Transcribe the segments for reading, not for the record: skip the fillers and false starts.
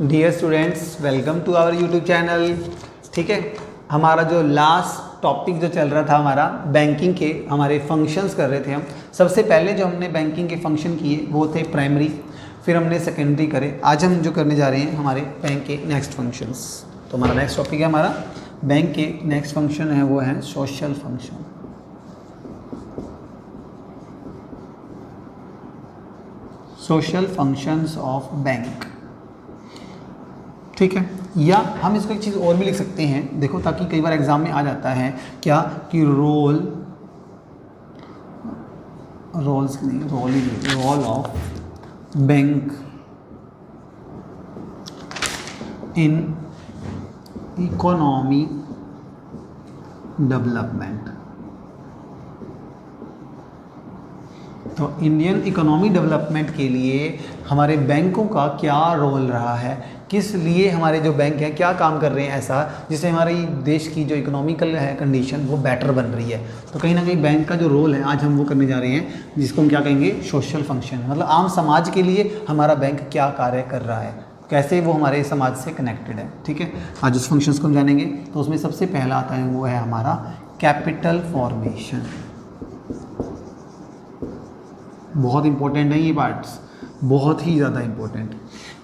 Dear students, welcome to our YouTube channel. ठीक है, हमारा जो लास्ट टॉपिक जो चल रहा था हमारा बैंकिंग के हमारे फंक्शंस कर रहे थे हम। सबसे पहले जो हमने बैंकिंग के फंक्शन किए वो थे प्राइमरी, फिर हमने सेकेंडरी करे। आज हम जो करने जा रहे हैं हमारे बैंक के नेक्स्ट फंक्शंस। तो हमारा नेक्स्ट टॉपिक है हमारा बैंक के नेक्स्ट फंक्शन है वो है social function. Social functions of bank. ठीक है, या हम इसको एक चीज़ और भी लिख सकते हैं, देखो, ताकि कई बार एग्जाम में आ जाता है क्या कि role of bank in economy development. तो इंडियन इकोनॉमी डेवलपमेंट के लिए हमारे बैंकों का क्या रोल रहा है, किस लिए हमारे जो बैंक हैं क्या काम कर रहे हैं ऐसा जिससे हमारी देश की जो इकोनॉमिकल है कंडीशन वो बेटर बन रही है। तो कहीं ना कहीं बैंक का जो रोल है आज हम वो करने जा रहे हैं, जिसको हम क्या कहेंगे, सोशल फंक्शन। मतलब आम समाज के लिए हमारा बैंक क्या कार्य कर रहा है, कैसे वो हमारे समाज से कनेक्टेड है। ठीक है, आज उस फंक्शंस को हम जानेंगे। तो उसमें सबसे पहला आता है वो है हमारा कैपिटल फॉर्मेशन। बहुत इंपॉर्टेंट है ये पार्ट्स, बहुत ही ज़्यादा इंपॉर्टेंट।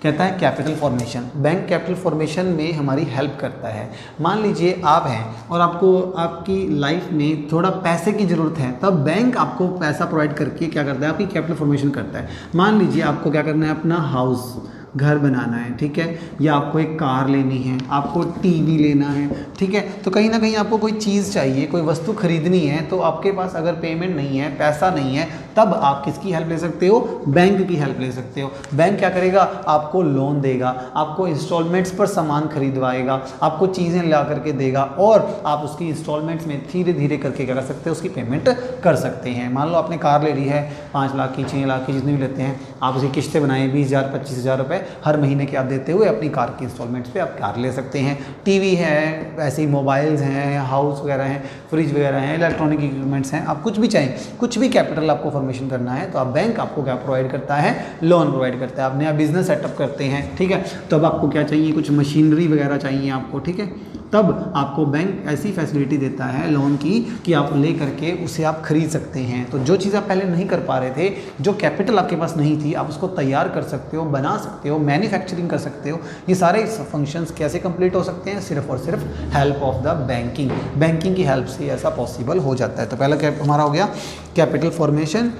कहता है capital formation, bank capital formation में हमारी हेल्प करता है। मान लीजिए आप हैं और आपको आपकी लाइफ में थोड़ा पैसे की ज़रूरत है, तब बैंक आपको पैसा प्रोवाइड करके क्या करता है, आपकी कैपिटल फॉर्मेशन करता है। मान लीजिए आपको क्या करना है, अपना हाउस घर बनाना है, ठीक है, या आपको एक कार लेनी है, आपको टीवी लेना है, ठीक है। तो कहीं ना कहीं आपको कोई चीज़ चाहिए, कोई वस्तु खरीदनी है, तो आपके पास अगर पेमेंट नहीं है, पैसा नहीं है, तब आप किसकी हेल्प ले सकते हो, बैंक की हेल्प ले सकते हो। बैंक क्या करेगा, आपको लोन देगा, आपको इंस्टॉलमेंट्स पर सामान खरीदवाएगा, आपको चीज़ें ला करके देगा और आप उसकी इंस्टॉलमेंट्स में धीरे धीरे करके क्या कर सकते हो, उसकी पेमेंट कर सकते हैं। मान लो आपने कार ले ली है 5 लाख की, 6 लाख की, जितनी भी लेते हैं आप, उसकी किस्तें बनाएं 20,000 25,000 रुपये हर महीने के आप देते हुए अपनी कार की इंस्टॉलमेंट्स पे आप कार ले सकते हैं। टीवी है, ऐसे ही मोबाइल्स हैं, हाउस वगैरह हैं, फ्रिज वगैरह हैं, इलेक्ट्रॉनिक इक्विपमेंट्स हैं, आप कुछ भी चाहें, कुछ भी कैपिटल आपको फॉर्मेशन करना है तो आप बैंक आपको क्या प्रोवाइड करता है, लोन प्रोवाइड करता है। आप नया बिजनेस सेटअप करते हैं, ठीक है, तो अब आपको क्या चाहिए, कुछ मशीनरी वगैरह चाहिए आपको, ठीक है, तब आपको बैंक ऐसी फैसिलिटी देता है लोन की कि आप ले करके उसे आप खरीद सकते हैं। तो जो चीज़ आप पहले नहीं कर पा रहे थे, जो कैपिटल आपके पास नहीं थी, आप उसको तैयार कर सकते हो, बना सकते हो, मैन्युफैक्चरिंग कर सकते हो। ये सारे फंक्शंस कैसे कंप्लीट हो सकते हैं, सिर्फ और सिर्फ हेल्प ऑफ द बैंकिंग की हेल्प से ऐसा पॉसिबल हो जाता है। तो पहला हमारा हो गया कैपिटल फॉर्मेशन।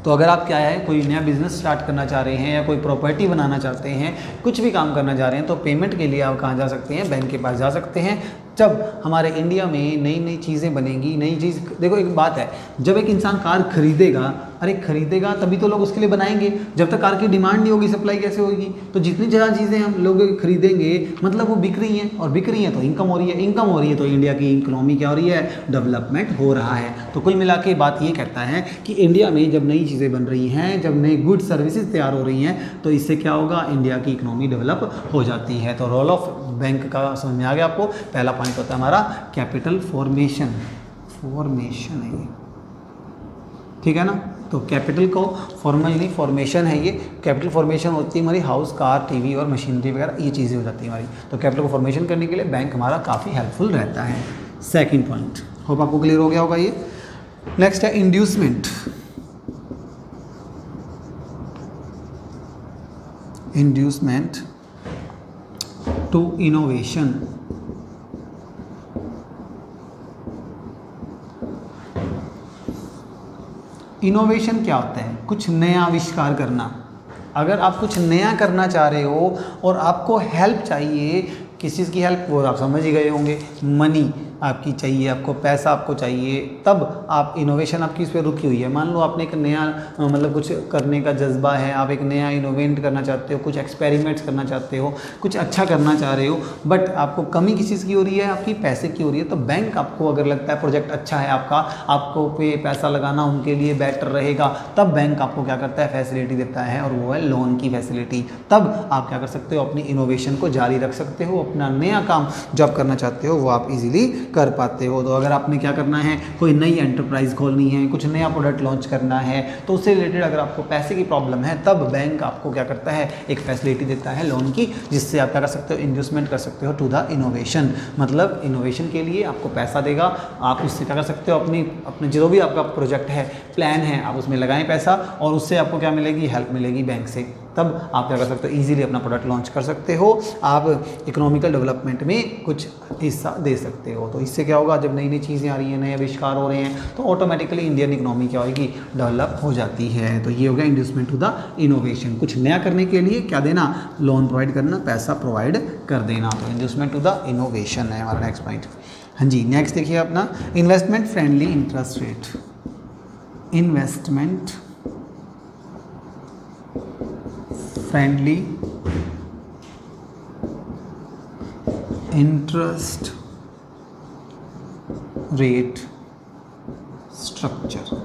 तो अगर आप क्या है, कोई नया बिजनेस स्टार्ट करना चाह रहे हैं या कोई प्रॉपर्टी बनाना चाहते हैं, कुछ भी काम करना चाह रहे हैं, तो पेमेंट के लिए आप कहाँ जा सकते हैं, बैंक के पास जा सकते हैं। जब हमारे इंडिया में नई नई चीज़ें बनेंगी, नई चीज़, देखो एक बात है, जब एक इंसान कार खरीदेगा, अरे खरीदेगा तभी तो लोग उसके लिए बनाएंगे। जब तक कार की डिमांड नहीं होगी, सप्लाई कैसे होगी। तो जितनी ज़्यादा चीज़ें हम लोग खरीदेंगे, मतलब वो बिक रही हैं, और बिक रही हैं तो इनकम हो रही है, इनकम हो रही है तो इंडिया की इकोनॉमी क्या हो रही है, डेवलपमेंट हो रहा है। तो कुल मिला के बात ये कहता है कि इंडिया में जब नई चीज़ें बन रही हैं, जब नई गुड सर्विसेज तैयार हो रही हैं, तो इससे क्या होगा, इंडिया की इकोनॉमी डेवलप हो जाती है। तो रोल ऑफ बैंक का समझ में आ गया आपको। पहला पॉइंट होता है हमारा कैपिटल फॉर्मेशन है ये, ठीक है ना। तो कैपिटल को फॉर्मल नहीं, फॉर्मेशन है ये। कैपिटल फॉर्मेशन होती है हमारी हाउस, कार, टीवी और मशीनरी वगैरह, ये चीज़ें हो जाती हैं हमारी। तो कैपिटल को फॉर्मेशन करने के लिए बैंक हमारा काफ़ी हेल्पफुल रहता है। सेकंड पॉइंट, होप आपको क्लियर हो गया होगा ये। नेक्स्ट है inducement. Inducement to innovation. Innovation क्या होता है, कुछ नया आविष्कार करना। अगर आप कुछ नया करना चाह रहे हो और आपको हेल्प चाहिए, किस चीज़ की हेल्प, वो आप समझ ही गए होंगे, मनी आपकी चाहिए, आपको पैसा आपको चाहिए, तब आप इनोवेशन आपकी इस पर रुकी हुई है। मान लो आपने एक नया मतलब कुछ करने का जज्बा है, आप एक नया इनोवेट करना चाहते हो, कुछ एक्सपेरिमेंट्स करना चाहते हो, कुछ अच्छा करना चाह रहे हो, बट आपको कमी किस चीज़ की हो रही है, आपकी पैसे की हो रही है। तो बैंक आपको अगर लगता है प्रोजेक्ट अच्छा है आपका, आपको पे पैसा लगाना उनके लिए बेटर रहेगा, तब बैंक आपको क्या करता है, फैसिलिटी देता है, और वो है लोन की फैसिलिटी। तब आप क्या कर सकते हो, अपनी इनोवेशन को जारी रख सकते हो, अपना नया काम जो आप करना चाहते हो वो आप इजीली कर पाते हो। तो अगर आपने क्या करना है, कोई नई एंटरप्राइज खोलनी है, कुछ नया प्रोडक्ट लॉन्च करना है, तो उससे रिलेटेड अगर आपको पैसे की प्रॉब्लम है, तब बैंक आपको क्या करता है, एक फैसिलिटी देता है लोन की, जिससे आप क्या कर सकते हो, इन्वेस्टमेंट कर सकते हो टू द इनोवेशन। मतलब इनोवेशन के लिए आपको पैसा देगा, आप उससे क्या कर सकते हो, अपने जो भी आपका प्रोजेक्ट है, प्लान है, आप उसमें लगाएं पैसा, और उससे आपको क्या मिलेगी, हेल्प मिलेगी बैंक से। तब आप क्या कर सकते हो, ईजिली अपना प्रोडक्ट लॉन्च कर सकते हो, आप इकोनॉमिकल डेवलपमेंट में कुछ हिस्सा दे सकते हो। तो इससे क्या होगा, जब नई नई चीज़ें आ रही हैं, नए आविष्कार हो रहे हैं, तो ऑटोमेटिकली इंडियन इकोनॉमी क्या होगी, डेवलप हो जाती है। तो ये हो गया इंडस्ट्रीमेंट टू द इनोवेशन। कुछ नया करने के लिए क्या देना, लोन प्रोवाइड करना, पैसा प्रोवाइड कर देना। तो इंडस्ट्रीमेंट टू द इनोवेशन है हमारा नेक्स्ट पॉइंट। हाँ जी, नेक्स्ट देखिए अपना investment friendly interest rate. Investment friendly interest rate structure.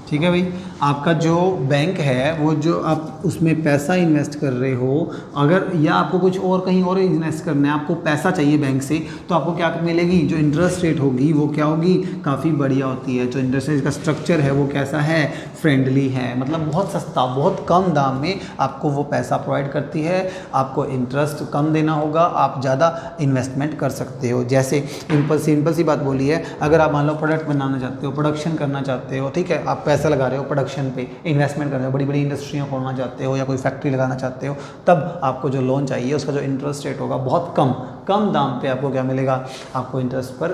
ठीक है भाई, आपका जो बैंक है, वो जो आप उसमें पैसा इन्वेस्ट कर रहे हो, अगर या आपको कुछ और कहीं और इन्वेस्ट करना है, आपको पैसा चाहिए बैंक से, तो आपको क्या मिलेगी, जो इंटरेस्ट रेट होगी वो क्या होगी, काफ़ी बढ़िया होती है। जो इंटरेस्ट रेट का स्ट्रक्चर है वो कैसा है, फ्रेंडली है, मतलब बहुत सस्ता, बहुत कम दाम में आपको वो पैसा प्रोवाइड करती है। आपको इंटरेस्ट कम देना होगा, आप ज़्यादा इन्वेस्टमेंट कर सकते हो। जैसे सिंपल सी बात बोली है, अगर आप मान लो प्रोडक्ट बनाना चाहते हो, प्रोडक्शन करना चाहते हो, ठीक है, आप पैसा लगा रहे हो प्रोडक्शन पे, इन्वेस्टमेंट कर रहे हो, बड़ी बड़ी इंडस्ट्रियाँ खोलना चाहते हो या कोई फैक्ट्री लगाना चाहते हो, तब आपको जो लोन चाहिए उसका जो इंटरेस्ट रेट होगा बहुत कम दाम पे आपको क्या मिलेगा, आपको इंटरेस्ट पर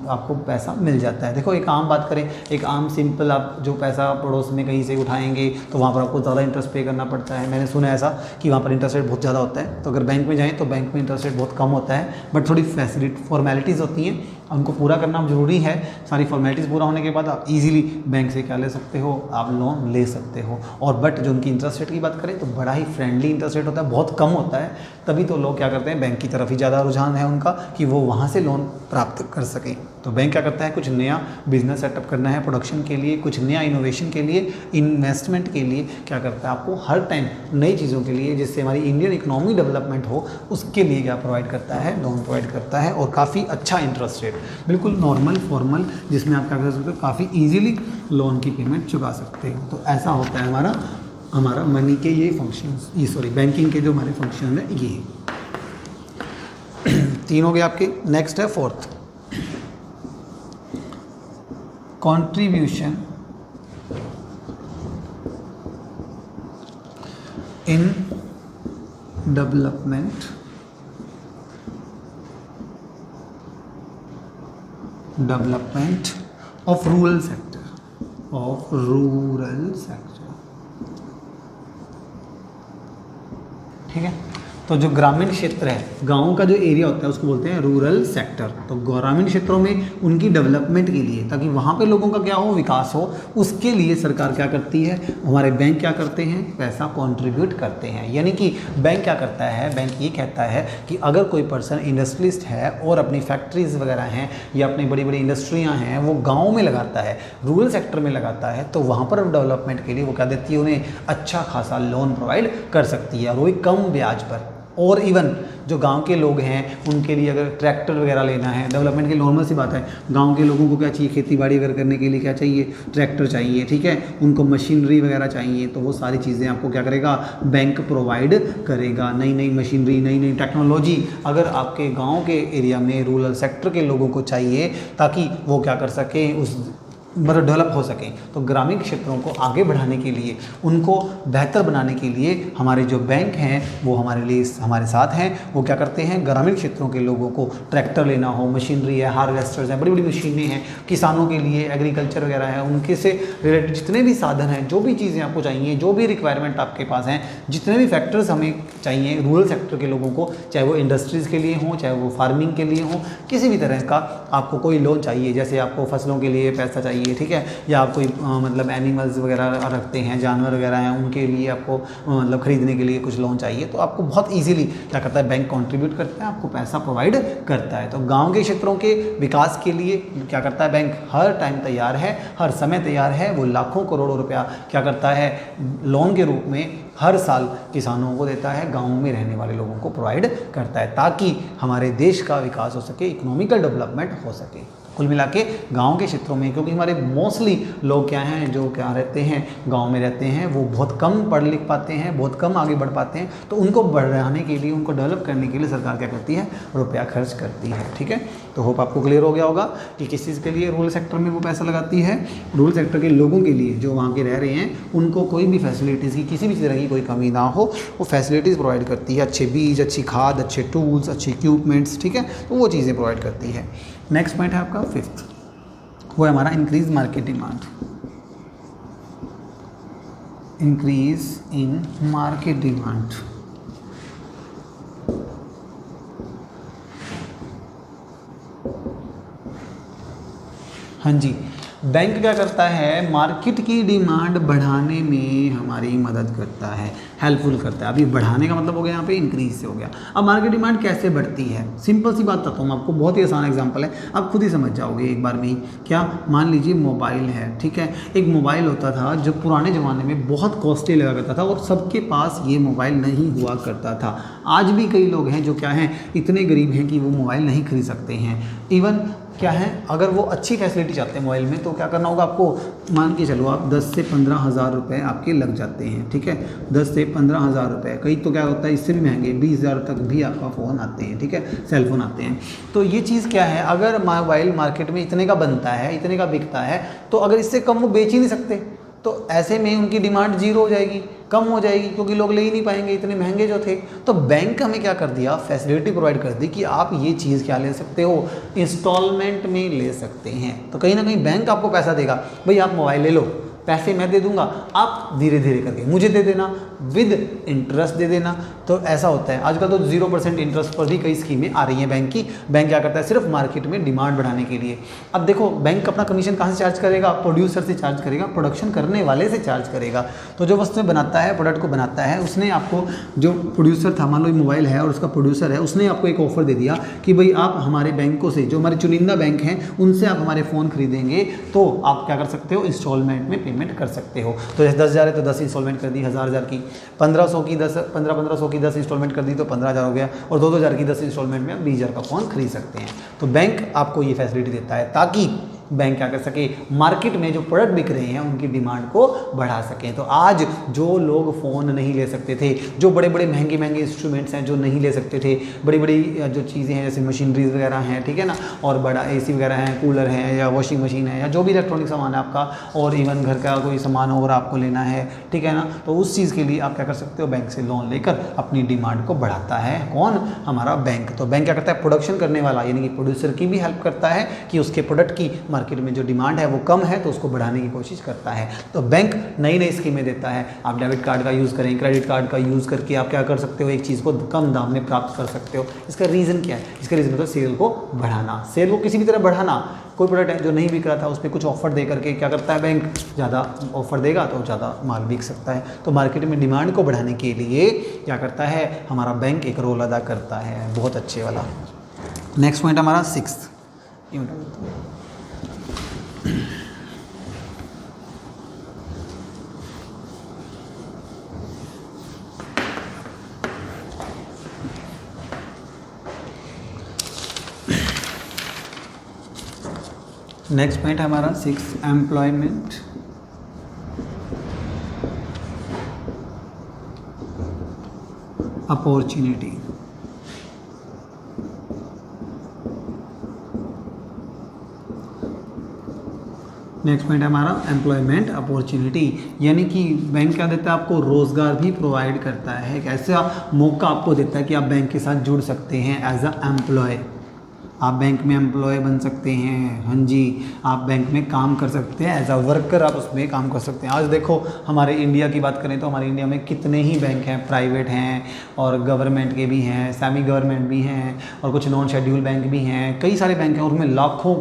आपको पैसा मिल जाता है। देखो एक आम बात करें, एक आम सिंपल, आप जो पैसा पड़ोस में कहीं से उठाएंगे तो वहाँ पर आपको ज़्यादा इंटरेस्ट पे करना पड़ता है। मैंने सुना है ऐसा कि वहाँ पर इंटरेस्ट रेट बहुत ज़्यादा होता है। तो अगर बैंक में जाएँ तो बैंक में इंटरेस्ट रेट बहुत कम होता है, बट थोड़ी फॉर्मेलिटीज़ होती हैं, उनको पूरा करना ज़रूरी है। सारी फॉर्मेलिटीज़ पूरा होने के बाद आप इजीली बैंक से क्या ले सकते हो, आप लोन ले सकते हो। और बट जो उनकी इंटरेस्ट रेट की बात करें तो बड़ा ही फ्रेंडली इंटरेस्ट रेट होता है, बहुत कम होता है। तभी तो लोग क्या करते हैं, बैंक की तरफ ही ज़्यादा रुझान है उनका कि वो वहाँ से लोन प्राप्त कर सकें। तो बैंक क्या करता है, कुछ नया बिजनेस सेटअप करना है प्रोडक्शन के लिए, कुछ नया इनोवेशन के लिए, इन्वेस्टमेंट के लिए क्या करता है, आपको हर टाइम नई चीज़ों के लिए, जिससे हमारी इंडियन इकोनॉमी डेवलपमेंट हो, उसके लिए क्या प्रोवाइड करता है, लोन प्रोवाइड करता है। और काफ़ी अच्छा इंटरेस्ट रेट, बिल्कुल नॉर्मल फॉर्मल, जिसमें आप क्या कर सकते हो, काफ़ी ईजिली लोन की पेमेंट चुका सकते हो। तो ऐसा होता है हमारा मनी के ये फंक्शंस, ये सॉरी बैंकिंग के जो हमारे फंक्शन है ये 3 हो गए आपके। नेक्स्ट है 4th, contribution in development of rural sector, ठीक है। तो जो ग्रामीण क्षेत्र है, गाँव का जो एरिया होता है उसको बोलते हैं रूरल सेक्टर। तो ग्रामीण क्षेत्रों में उनकी डेवलपमेंट के लिए, ताकि वहाँ पे लोगों का क्या हो, विकास हो, उसके लिए सरकार क्या करती है, हमारे बैंक क्या करते हैं, पैसा कंट्रीब्यूट करते हैं। यानी कि बैंक क्या करता है, बैंक ये कहता है कि अगर कोई पर्सन इंडस्ट्रियलिस्ट है और अपनी फैक्ट्रीज़ वगैरह हैं या अपनी बड़ी बड़ी इंडस्ट्रियाँ हैं वो गाँव में लगाता है, रूरल सेक्टर में लगाता है, तो वहाँ पर डेवलपमेंट के लिए वो क्या देती है, उन्हें अच्छा खासा लोन प्रोवाइड कर सकती है, और वो कम ब्याज पर। और इवन जो गांव के लोग हैं उनके लिए अगर ट्रैक्टर वगैरह लेना है, डेवलपमेंट की नॉर्मल सी बात है, गांव के लोगों को क्या चाहिए, खेती बाड़ी वगैरह करने के लिए क्या चाहिए, ट्रैक्टर चाहिए, ठीक है, उनको मशीनरी वगैरह चाहिए। तो वो सारी चीज़ें आपको क्या करेगा, बैंक प्रोवाइड करेगा। नई नई मशीनरी, नई नई टेक्नोलॉजी अगर आपके गाँव के एरिया में रूरल सेक्टर के लोगों को चाहिए, ताकि वो क्या कर सकें, उस मतलब डेवलप हो सकें, तो ग्रामीण क्षेत्रों को आगे बढ़ाने के लिए, उनको बेहतर बनाने के लिए हमारे जो बैंक हैं वो हमारे साथ हैं। वो क्या करते हैं, ग्रामीण क्षेत्रों के लोगों को ट्रैक्टर लेना हो, मशीनरी है, हार्वेस्टर्स हैं, बड़ी बड़ी मशीनें हैं, किसानों के लिए एग्रीकल्चर वगैरह है, उनके से रिलेटेड जितने भी साधन हैं, जो भी चीज़ें आपको चाहिए, जो भी रिक्वायरमेंट आपके पास हैं, जितने भी फैक्टर्स हमें चाहिए रूरल सेक्टर के लोगों को, चाहे वो इंडस्ट्रीज़ के लिए हों, चाहे वो फार्मिंग के लिए हों, किसी भी तरह का आपको कोई लोन चाहिए, जैसे आपको फसलों के लिए पैसा चाहिए, चाहिए, ठीक है, या आप कोई मतलब एनिमल्स वगैरह रखते हैं, जानवर वगैरह हैं, उनके लिए आपको मतलब ख़रीदने के लिए कुछ लोन चाहिए, तो आपको बहुत ईजिली क्या करता है बैंक कंट्रीब्यूट करता है, आपको पैसा प्रोवाइड करता है। तो गाँव के क्षेत्रों के विकास के लिए क्या करता है बैंक, हर टाइम तैयार है, हर समय तैयार है। वो लाखों करोड़ों रुपया क्या करता है लोन के रूप में हर साल किसानों को देता है, गाँव में रहने वाले लोगों को प्रोवाइड करता है, ताकि हमारे देश का विकास हो सके, इकोनॉमिकल डेवलपमेंट हो सके। कुल मिला के गाँव के क्षेत्रों में, क्योंकि हमारे मोस्टली लोग क्या हैं, जो क्या रहते हैं गांव में रहते हैं, वो बहुत कम पढ़ लिख पाते हैं, बहुत कम आगे बढ़ पाते हैं, तो उनको बढ़ाने के लिए, उनको डेवलप करने के लिए सरकार क्या करती है, रुपया खर्च करती है। ठीक है, तो होप आपको क्लियर हो गया होगा कि किस चीज़ के लिए रूरल सेक्टर में वो पैसा लगाती है। रूरल सेक्टर के लोगों के लिए जो वहाँ के रह रहे हैं, उनको कोई भी फैसिलिटीज़ की, किसी भी तरह की कोई कमी ना हो, वो फैसिलिटीज़ प्रोवाइड करती है, अच्छे बीज, अच्छी खाद, अच्छे टूल्स, अच्छे इक्विपमेंट्स, ठीक है, तो वो चीज़ें प्रोवाइड करती है। नेक्स्ट पॉइंट है आपका फिफ्थ, वो है हमारा increase market demand. Increase in market demand, हाँ जी, बैंक क्या करता है, मार्केट की डिमांड बढ़ाने में हमारी मदद करता है, हेल्पफुल करता है। अभी बढ़ाने का मतलब हो गया यहाँ पे इंक्रीज से हो गया। अब मार्केट डिमांड कैसे बढ़ती है, सिंपल सी बात बताता हूँ आपको, बहुत ही आसान एग्जांपल है, आप खुद ही समझ जाओगे एक बार में ही। क्या, मान लीजिए मोबाइल है, ठीक है, एक मोबाइल होता था जो पुराने ज़माने में बहुत कॉस्टली लगा करता था और सबके पास ये मोबाइल नहीं हुआ करता था। आज भी कई लोग हैं जो क्या हैं, इतने गरीब हैं कि वो मोबाइल नहीं खरीद सकते हैं। इवन क्या है, अगर वो अच्छी फैसिलिटी चाहते हैं मोबाइल में, तो क्या करना होगा आपको, मान के चलो आप 10 से 15 हज़ार रुपये आपके लग जाते हैं, ठीक है, 10 से 15 हज़ार रुपये, कई तो क्या होता है इससे भी महंगे 20 हज़ार तक भी आपका फ़ोन आते हैं, ठीक है, सेल फोन आते हैं। तो ये चीज़ क्या है, अगर मोबाइल मार्केट में इतने का बनता है, इतने का बिकता है, तो अगर इससे कम वो बेच ही नहीं सकते, तो ऐसे में उनकी डिमांड जीरो हो जाएगी, कम हो जाएगी, क्योंकि लोग ले ही नहीं पाएंगे, इतने महंगे जो थे। तो बैंक हमें क्या कर दिया, फैसिलिटी प्रोवाइड कर दी कि आप ये चीज़ क्या ले सकते हो, इंस्टॉलमेंट में ले सकते हैं। तो कहीं ना कहीं बैंक आपको पैसा देगा, भाई आप मोबाइल ले लो, पैसे मैं दे दूंगा, आप धीरे धीरे करके मुझे दे देना, विद इंटरेस्ट दे देना। तो ऐसा होता है, आजकल तो 0% इंटरेस्ट पर भी कई स्कीमें आ रही हैं बैंक की। बैंक क्या करता है, सिर्फ मार्केट में डिमांड बढ़ाने के लिए। अब देखो, बैंक अपना कमीशन कहाँ से चार्ज करेगा, प्रोड्यूसर से चार्ज करेगा, प्रोडक्शन करने वाले से चार्ज करेगा। तो जो वस्तुएं बनाता है, प्रोडक्ट को बनाता है, उसने आपको, जो प्रोड्यूसर था, मान लो मोबाइल है और उसका प्रोड्यूसर है, उसने आपको एक ऑफर दे दिया कि भाई आप हमारे बैंकों से, जो हमारे चुनिंदा बैंक हैं, उनसे आप हमारे फ़ोन खरीदेंगे तो आप क्या कर सकते हो, इंस्टॉलमेंट में पेमेंट कर सकते हो। तो जैसे 10,000 है तो 10 इंस्टॉलमेंट कर दी 1,000 की, 1500 की 10, 1500 की 10 इंस्टॉलमेंट कर दी तो 15,000 हो गया, और 2,000 की 10 इंस्टॉलमेंट में आप 20,000 का फ़ोन खरीद सकते हैं। तो बैंक आपको ये फैसिलिटी देता है ताकि बैंक क्या कर सके, मार्केट में जो प्रोडक्ट बिक रहे हैं उनकी डिमांड को बढ़ा सकें। तो आज जो लोग फ़ोन नहीं ले सकते थे, जो बड़े बड़े महंगे महंगे इंस्ट्रूमेंट्स हैं जो नहीं ले सकते थे, बड़ी बड़ी जो चीज़ें हैं जैसे मशीनरीज वगैरह हैं, ठीक है ना, और बड़ा AC वगैरह हैं, कूलर हैं, या वॉशिंग मशीन है, या जो भी इलेक्ट्रॉनिक सामान है आपका, और इवन घर का कोई सामान और आपको लेना है, ठीक है ना, तो उस चीज़ के लिए आप क्या कर सकते हो, बैंक से लोन लेकर अपनी डिमांड को बढ़ाता है। कौन, हमारा बैंक। तो बैंक क्या करता है, प्रोडक्शन करने वाला यानी कि प्रोड्यूसर की भी हेल्प करता है कि उसके प्रोडक्ट की मार्केट में जो डिमांड है वो कम है तो उसको बढ़ाने की कोशिश करता है। तो बैंक नई नई स्कीमें देता है। आप डेबिट कार्ड का यूज़ करें, क्रेडिट कार्ड का यूज़ करके आप क्या कर सकते हो, एक चीज़ को कम दाम में प्राप्त कर सकते हो। इसका रीज़न क्या है, इसका रीज़न मतलब सेल को बढ़ाना, सेल को किसी भी तरह बढ़ाना। कोई प्रोडक्ट है जो नहीं बिक रहा था, उस पर कुछ ऑफर दे करके क्या करता है बैंक, ज़्यादा ऑफर देगा तो ज़्यादा माल बिक सकता है। तो मार्केट में डिमांड को बढ़ाने के लिए क्या करता है, हमारा बैंक एक रोल अदा करता है, बहुत अच्छे वाला। नेक्स्ट पॉइंट हमारा 6th, नेक्स्ट पॉइंट हमारा 6, एम्प्लॉयमेंट अपॉर्चुनिटी। नेक्स्ट पॉइंट है हमारा एम्प्लॉयमेंट अपॉर्चुनिटी, यानी कि बैंक क्या देता है, आपको रोज़गार भी प्रोवाइड करता है। एक ऐसा मौका आपको देता है कि आप बैंक के साथ जुड़ सकते हैं एज अ एम्प्लॉय। आप बैंक में एम्प्लॉय बन सकते हैं, हाँ जी, आप बैंक में काम कर सकते हैं एज अ वर्कर, आप उसमें काम कर सकते हैं। आज देखो हमारे इंडिया की बात करें तो हमारे इंडिया में कितने ही बैंक हैं, प्राइवेट हैं और गवर्नमेंट के भी हैं, सेमी गवर्नमेंट भी हैं, और कुछ नॉन शेड्यूल बैंक भी हैं, कई सारे बैंक हैं, और उनमें लाखों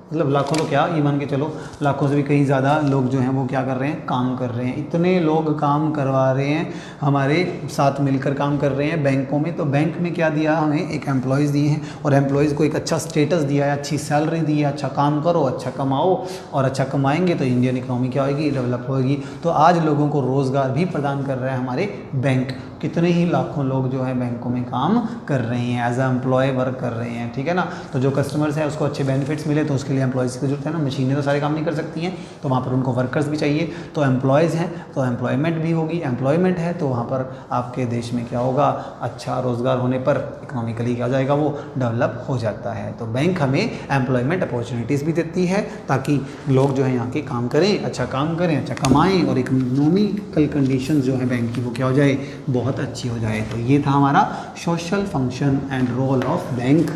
मतलब लाखों तो क्या, ये मान के चलो लाखों से भी कहीं ज़्यादा लोग जो हैं वो क्या कर रहे हैं, काम कर रहे हैं। इतने लोग काम करवा रहे हैं, हमारे साथ मिलकर काम कर रहे हैं बैंकों में। तो बैंक में क्या दिया हमें, एक एम्प्लॉयज़ दिए हैं और एम्प्लॉयज़ को एक अच्छा स्टेटस दिया है, अच्छी सैलरी दी है, अच्छा काम करो, अच्छा कमाओ, और अच्छा कमाएंगे तो इंडियन इकोनॉमी क्या होगी, डेवलप होगी। तो आज लोगों को रोज़गार भी प्रदान कर रहा है हमारे बैंक। कितने ही लाखों लोग जो है बैंकों में काम कर रहे हैं, एज अ एम्प्लॉय वर्क कर रहे हैं, ठीक है ना। तो जो कस्टमर्स हैं उसको अच्छे बेनिफिट्स मिले तो उसके लिए एम्प्लॉयज़ की जरूरत है ना, मशीनें तो सारे काम नहीं कर सकती हैं, तो वहाँ पर उनको वर्कर्स भी चाहिए। तो एम्प्लॉयज़ हैं तो एम्प्लॉयमेंट भी होगी, एम्प्लॉयमेंट है तो वहाँ पर आपके देश में क्या होगा, अच्छा रोज़गार होने पर इकोनॉमिकली क्या हो जाएगा, वो डेवलप हो जाता है। तो बैंक हमें एम्प्लॉयमेंट अपॉर्चुनिटीज़ भी देती है ताकि लोग जो है यहाँ के काम करें, अच्छा काम करें, अच्छा कमाएँ, और इकोनॉमिकल कंडीशन जो है बैंक की वो क्या हो जाए, बहुत अच्छी हो जाए। तो ये था हमारा social function and role of bank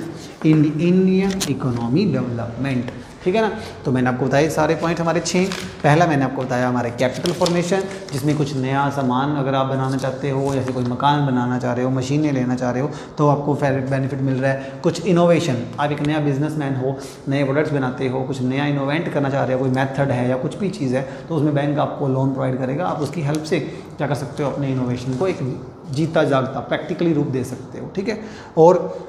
in Indian economy development, ठीक है ना। तो मैंने आपको बताया सारे पॉइंट हमारे 6। पहला मैंने आपको बताया हमारे कैपिटल फॉर्मेशन, जिसमें कुछ नया सामान अगर आप बनाना चाहते हो, जैसे कोई मकान बनाना चाह रहे हो, मशीनें लेना चाह रहे हो, तो आपको बेनिफिट मिल रहा है। कुछ इनोवेशन, आप एक नया बिजनेसमैन हो, नए प्रोडक्ट्स बनाते हो, कुछ नया इनोवेंट करना चाह रहे हो, कोई मेथड है या कुछ भी चीज़ है, तो उसमें बैंक आपको लोन प्रोवाइड करेगा। आप उसकी हेल्प से क्या कर सकते हो, अपने इनोवेशन को एक जीता जागता प्रैक्टिकली रूप दे सकते हो, ठीक है। और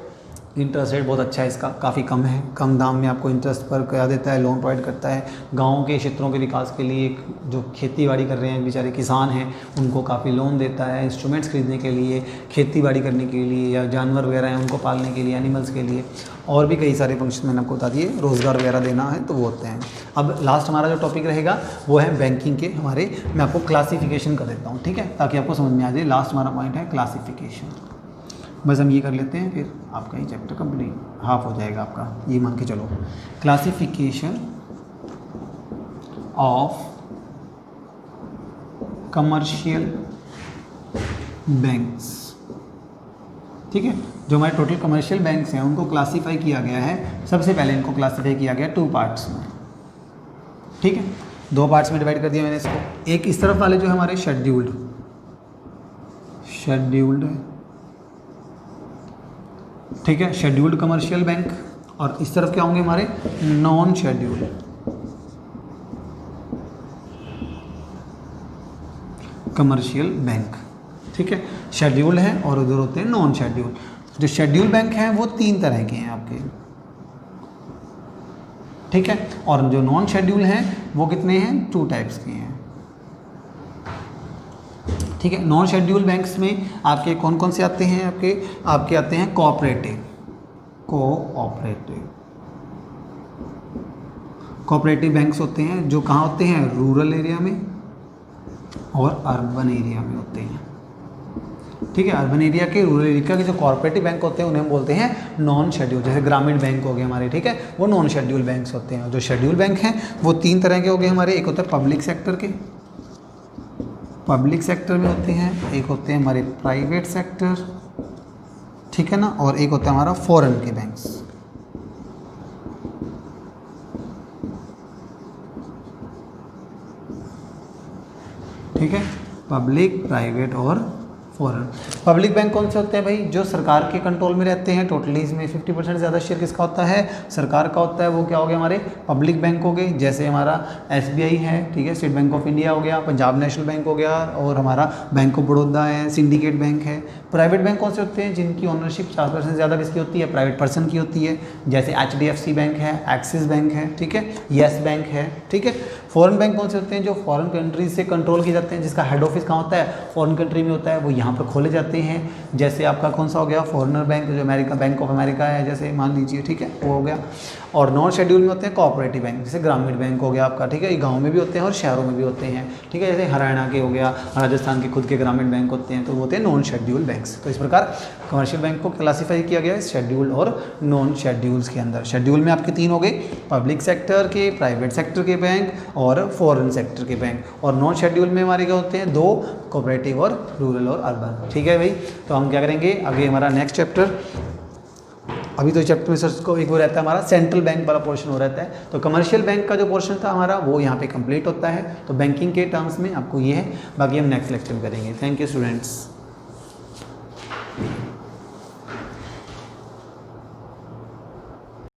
इंटरेस्ट रेट बहुत अच्छा है इसका, काफ़ी कम है, कम दाम में आपको इंटरेस्ट पर क्या देता है, लोन प्रोवाइड करता है। गाँव के क्षेत्रों के विकास के लिए जो खेती बाड़ी कर रहे हैं बेचारे किसान हैं, उनको काफ़ी लोन देता है, इंस्ट्रूमेंट्स खरीदने के लिए, खेती बाड़ी करने के लिए, या जानवर वगैरह हैं उनको पालने के लिए, एनिमल्स के लिए, और भी कई सारे फंक्शन मैंने आपको बता दिए। रोज़गार वगैरह देना है तो वो होते हैं। अब लास्ट हमारा जो टॉपिक रहेगा वो है बैंकिंग के हमारे, मैं आपको क्लासिफिकेशन कर देता हूँ, ठीक है, ताकि आपको समझ में आ जाए। लास्ट हमारा पॉइंट है क्लासिफिकेशन। बस हम ये कर लेते हैं, फिर आपका ये चैप्टर कंप्लीट हाफ हो जाएगा आपका, ये मान के चलो। क्लासिफिकेशन ऑफ कमर्शियल बैंक्स, ठीक है। जो हमारे टोटल कमर्शियल बैंक्स हैं उनको क्लासीफाई किया गया है। सबसे पहले इनको क्लासीफाई किया गया 2 पार्ट्स में, ठीक है, 2 पार्ट्स में डिवाइड कर दिया मैंने इसको। एक इस तरफ वाले जो है हमारे शेड्यूल्ड ठीक है, शेड्यूल्ड कमर्शियल बैंक, और इस तरफ क्या होंगे हमारे नॉन शेड्यूल्ड कमर्शियल बैंक, ठीक है। शेड्यूल्ड है और उधर होते हैं नॉन शेड्यूल्ड। जो शेड्यूल बैंक हैं वो 3 तरह के हैं आपके, ठीक है, और जो नॉन शेड्यूल हैं वो कितने हैं, 2 टाइप्स के हैं, ठीक है। नॉन शेड्यूल बैंक्स में आपके कौन कौन से आते हैं, आपके आते हैं कोऑपरेटिव बैंक्स होते हैं, जो कहाँ होते हैं, रूरल एरिया में और अर्बन एरिया में होते हैं, ठीक है। अर्बन एरिया के, रूरल एरिया के जो कॉर्पोरेटिव बैंक होते हैं उन्हें हम बोलते हैं नॉन शेड्यूल। जैसे ग्रामीण बैंक हो गए हमारे, ठीक है, वो नॉन शेड्यूल बैंक्स होते हैं। जो शेड्यूल बैंक हैं वो 3 तरह के हो गए हमारे। एक होता है पब्लिक सेक्टर में होते हैं, एक होते हैं हमारे प्राइवेट सेक्टर, ठीक है ना, और एक होता है हमारा फॉरेन के बैंक्स, ठीक है, पब्लिक, प्राइवेट और फॉरेन। पब्लिक बैंक कौन से होते हैं भाई, जो सरकार के कंट्रोल में रहते हैं। टोटली इसमें 50% ज़्यादा शेयर किसका होता है, सरकार का होता है। वो क्या हो गए हमारे पब्लिक बैंक हो गए, जैसे हमारा SBI है, ठीक है, स्टेट बैंक ऑफ इंडिया हो गया, पंजाब नेशनल बैंक हो गया, और हमारा बैंक ऑफ बड़ौदा है, सिंडिकेट बैंक है। प्राइवेट बैंक कौन से होते हैं, जिनकी ओनरशिप 50% ज़्यादा किसकी होती है, प्राइवेट पर्सन की होती है, जैसे HDFC बैंक है, एक्सिस बैंक है, ठीक है, येस बैंक है, ठीक है। फॉरेन बैंक कौन से होते हैं, जो फॉरेन कंट्रीज से कंट्रोल किए जाते हैं, जिसका हेड ऑफिस कहाँ होता है, फॉरेन कंट्री में होता है, वो यहाँ पर खोले जाते हैं। जैसे आपका कौन सा हो गया, फॉरेनर बैंक, जो अमेरिका, बैंक ऑफ अमेरिका है, जैसे मान लीजिए, ठीक है, वो हो गया। और नॉन शेड्यूल में होते हैं कोऑपरेटिव बैंक, जैसे ग्रामीण बैंक हो गया आपका, ठीक है, ये गाँव में भी होते हैं और शहरों में भी होते हैं, ठीक है, जैसे हरियाणा के हो गया, राजस्थान के खुद के ग्रामीण बैंक होते हैं, तो वो होते हैं नॉन शेड्यूल बैंक्स। तो इस प्रकार कमर्शियल बैंक को क्लासीफाई किया गया है शेड्यूल और नॉन शेड्यूल्स के अंदर। शेड्यूल में आपके 3 हो गए, पब्लिक सेक्टर के, प्राइवेट सेक्टर के बैंक और फॉरेन सेक्टर के बैंक। और नॉन शेड्यूल में हमारे क्या होते हैं, 2, कोऑपरेटिव और रूरल और अर्बन, ठीक है भाई। तो हम क्या करेंगे आगे, हमारा नेक्स्ट चैप्टर, अभी तो चैप्टर में सर को एक वो रहता है हमारा सेंट्रल बैंक वाला पोर्शन हो रहता है। तो कमर्शियल बैंक का जो पोर्शन था हमारा वो यहाँ पे कंप्लीट होता है। तो बैंकिंग के टर्म्स में आपको ये है, बाकी हम नेक्स्ट लेक्चर में करेंगे। Thank you students.